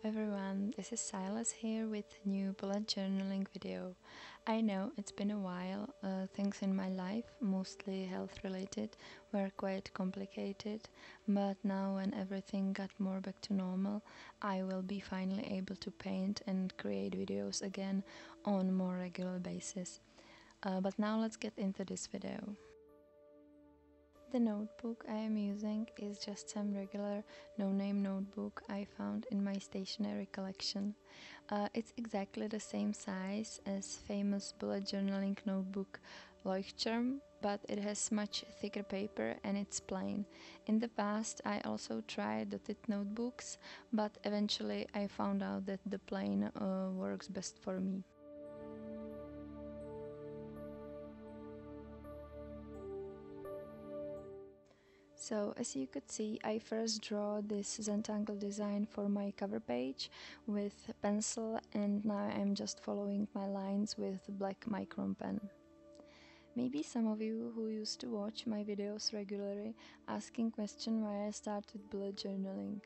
everyone, this is Silas here with a new bullet journaling video. I know it's been a while, things in my life, mostly health related, were quite complicated, but now when everything got more back to normal, I will be finally able to paint and create videos again on a more regular basis. But now let's get into this video. The notebook I am using is just some regular no-name notebook I found in my stationery collection. It's exactly the same size as famous bullet journaling notebook Leuchtturm, but it has much thicker paper and it's plain. In the past I also tried dotted notebooks, but eventually I found out that the plain works best for me. So as you could see, I first draw this Zentangle design for my cover page with pencil, and now I'm just following my lines with black micron pen. Maybe some of you who used to watch my videos regularly asking question why I started bullet journaling.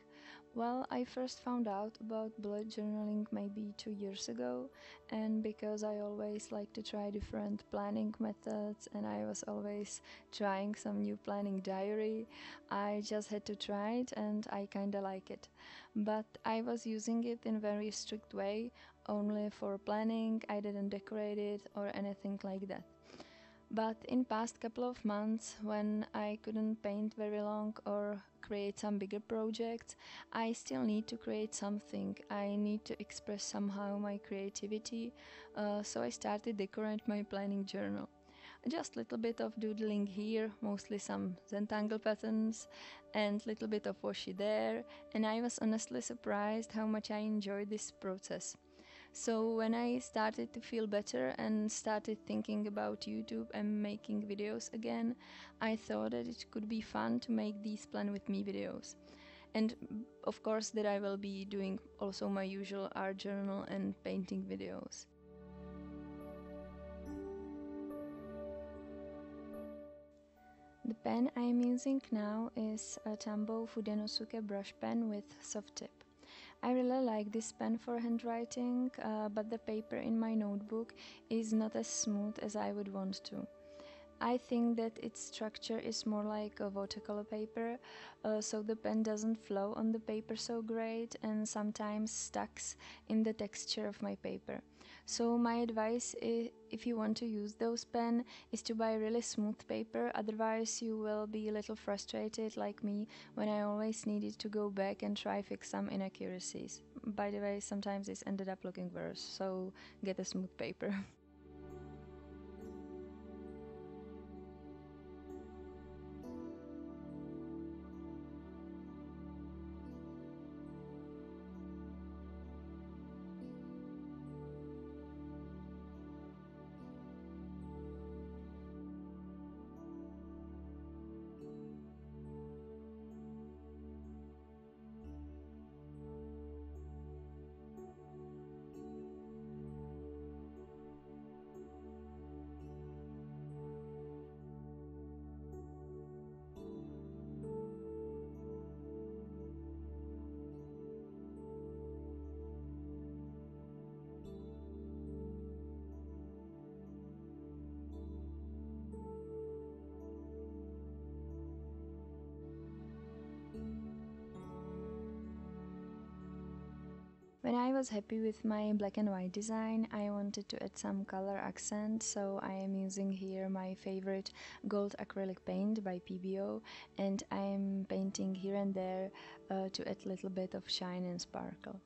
Well, I first found out about bullet journaling maybe 2 years ago, and because I always like to try different planning methods and I was always trying some new planning diary, I just had to try it and I kinda like it. But I was using it in very strict way, only for planning. I didn't decorate it or anything like that. But in past couple of months, when I couldn't paint very long or create some bigger projects, I still need to create something. I need to express somehow my creativity, so I started decorate my planning journal. Just little bit of doodling here, mostly some Zentangle patterns and little bit of washi there, and I was honestly surprised how much I enjoyed this process. So when I started to feel better and started thinking about YouTube and making videos again, I thought that it could be fun to make these plan with me videos. And of course that I will be doing also my usual art journal and painting videos. The pen I am using now is a Tambo Fudenosuke brush pen with soft tip. I really like this pen for handwriting, but the paper in my notebook is not as smooth as I would want to. I think that its structure is more like a watercolor paper, so the pen doesn't flow on the paper so great and sometimes stucks in the texture of my paper. So my advice if you want to use those pen is to buy really smooth paper, otherwise you will be a little frustrated like me when I always needed to go back and try fix some inaccuracies. By the way, sometimes this ended up looking worse, so get a smooth paper. When I was happy with my black and white design, I wanted to add some color accent, so I am using here my favorite gold acrylic paint by PBO, and I am painting here and there to add a little bit of shine and sparkle.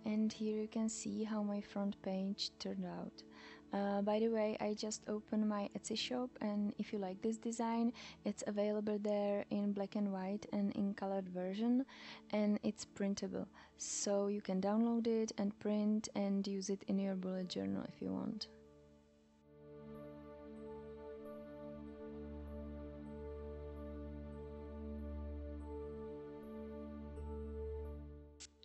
And here you can see how my front page turned out. By the way, I just opened my Etsy shop, and if you like this design, it's available there in black and white and in colored version, and it's printable, so you can download it and print and use it in your bullet journal if you want.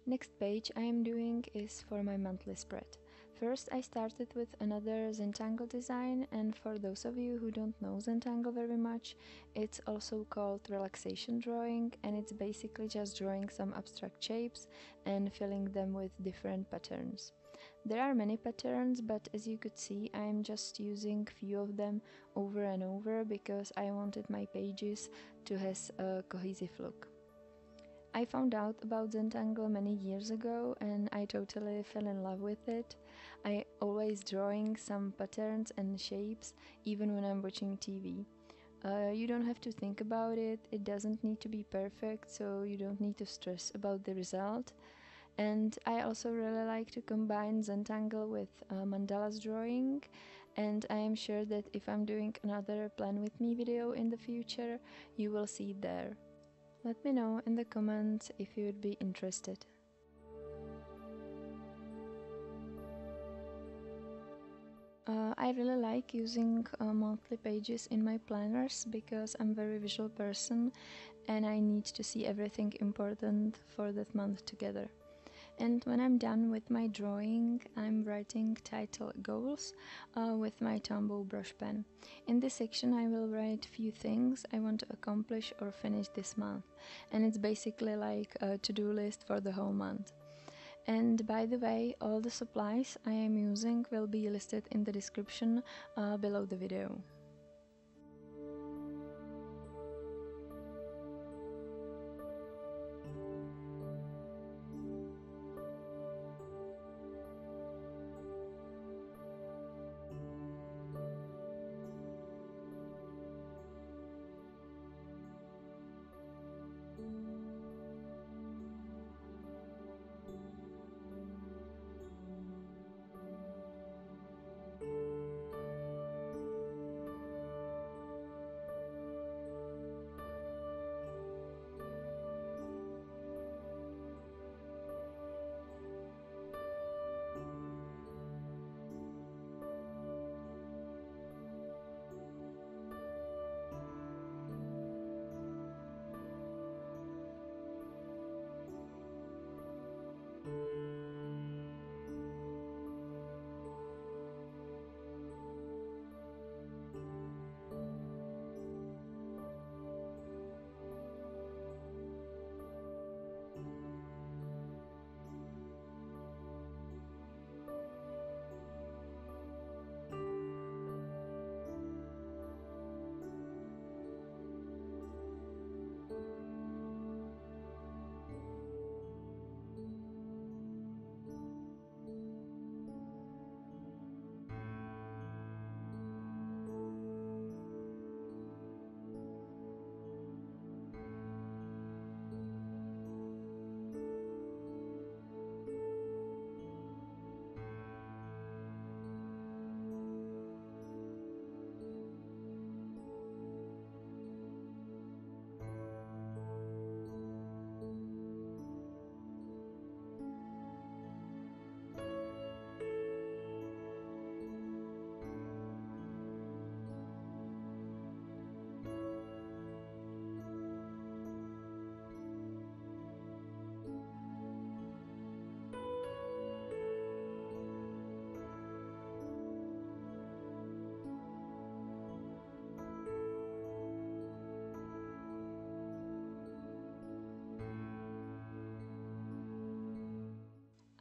Next page I am doing is for my monthly spread. First I started with another Zentangle design, and for those of you who don't know Zentangle very much, it's also called Relaxation Drawing, and it's basically just drawing some abstract shapes and filling them with different patterns. There are many patterns, but as you could see, I'm just using few of them over and over because I wanted my pages to have a cohesive look. I found out about Zentangle many years ago and I totally fell in love with it. I always drawing some patterns and shapes even when I'm watching TV. You don't have to think about it, it doesn't need to be perfect, so you don't need to stress about the result. And I also really like to combine Zentangle with mandalas drawing, and I am sure that if I'm doing another Plan With Me video in the future, you will see it there. Let me know in the comments if you would be interested. I really like using monthly pages in my planners because I'm a very visual person and I need to see everything important for that month together. And when I'm done with my drawing, I'm writing title goals with my Tombow brush pen. In this section I will write few things I want to accomplish or finish this month, and it's basically like a to-do list for the whole month. And by the way, all the supplies I am using will be listed in the description below the video.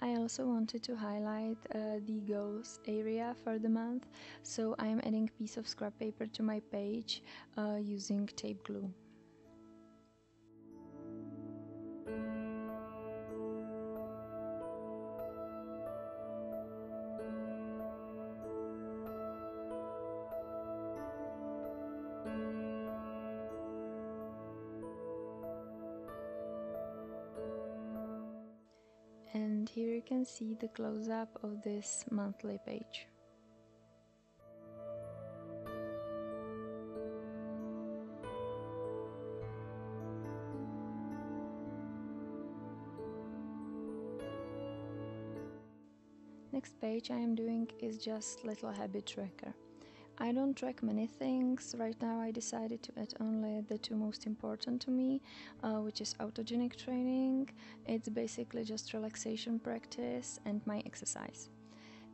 I also wanted to highlight the goals area for the month, so I am adding a piece of scrap paper to my page using tape glue. And here you can see the close-up of this monthly page. Next page I am doing is just little habit tracker. I don't track many things. Right now I decided to add only the two most important to me, which is autogenic training. It's basically just relaxation practice and my exercise.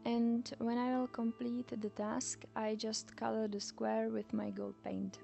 And when I will complete the task, I just color the square with my gold paint.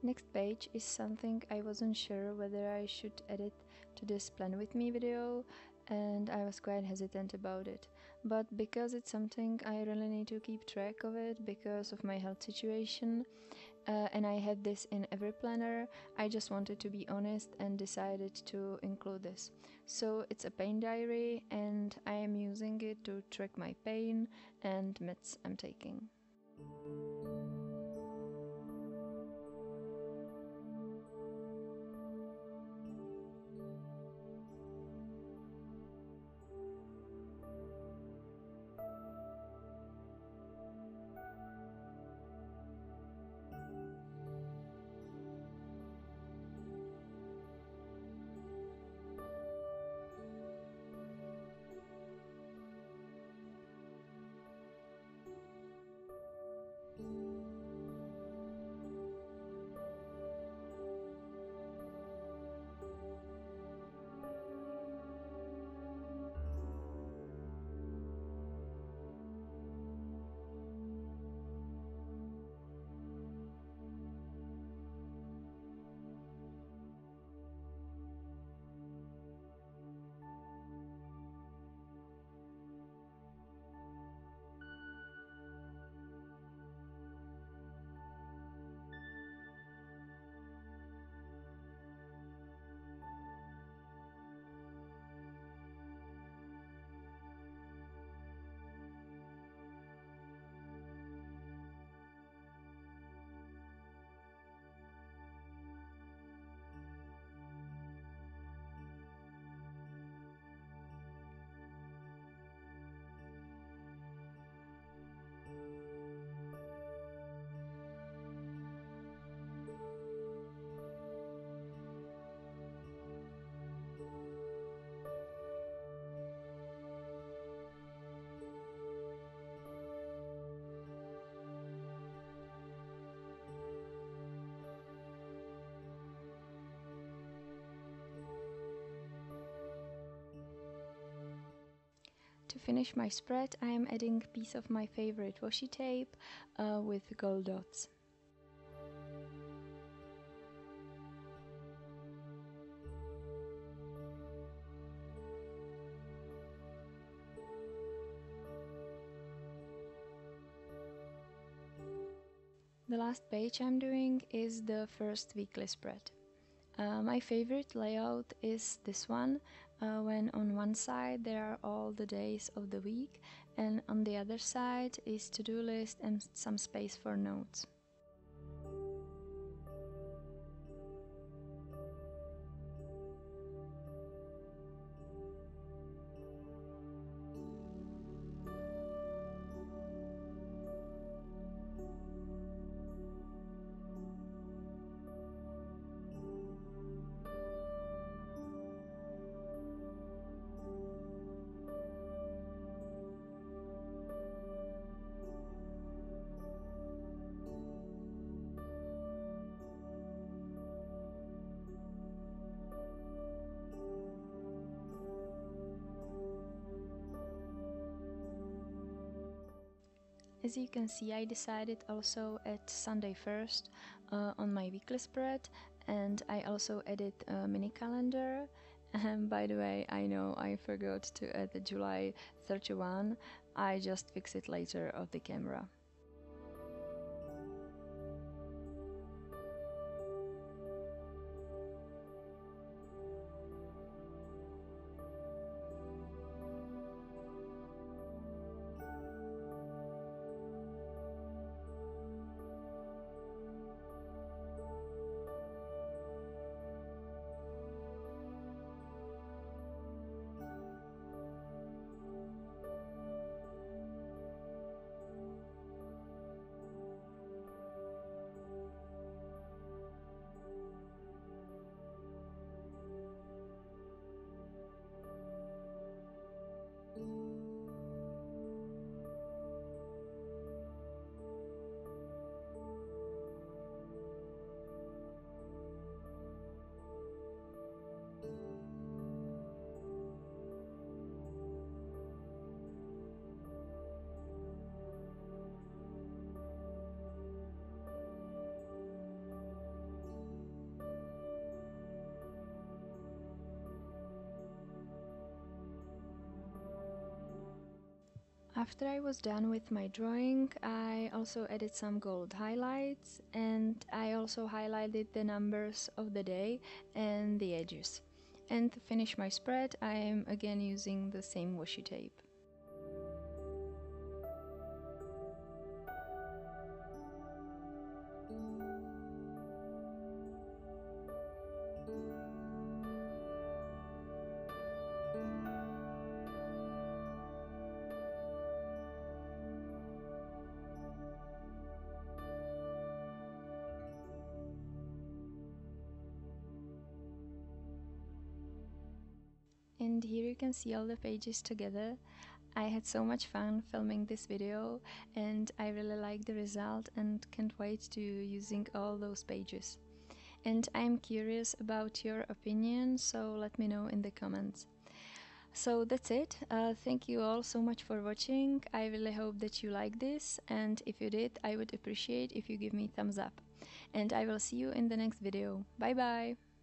Next page is something I wasn't sure whether I should add it to this plan with me video, and I was quite hesitant about it. But because it's something I really need to keep track of it because of my health situation, and I had this in every planner, I just wanted to be honest and decided to include this. So it's a pain diary, and I am using it to track my pain and meds I'm taking. To finish my spread, I am adding a piece of my favorite washi tape with gold dots. The last page I'm doing is the first weekly spread. My favorite layout is this one, when on one side there are all the days of the week, and on the other side is to-do list and some space for notes. As you can see, I decided also at Sunday 1st on my weekly spread, and I also added a mini calendar. And by the way, I know I forgot to add the July 31. I just fix it later off the camera. After I was done with my drawing, I also added some gold highlights, and I also highlighted the numbers of the day and the edges. And to finish my spread, I am again using the same washi tape. And here you can see all the pages together. I had so much fun filming this video, and I really like the result and can't wait to using all those pages. And I'm curious about your opinion, so let me know in the comments. So that's it. Thank you all so much for watching. I really hope that you like this, and if you did, I would appreciate if you give me thumbs up. And I will see you in the next video. Bye bye!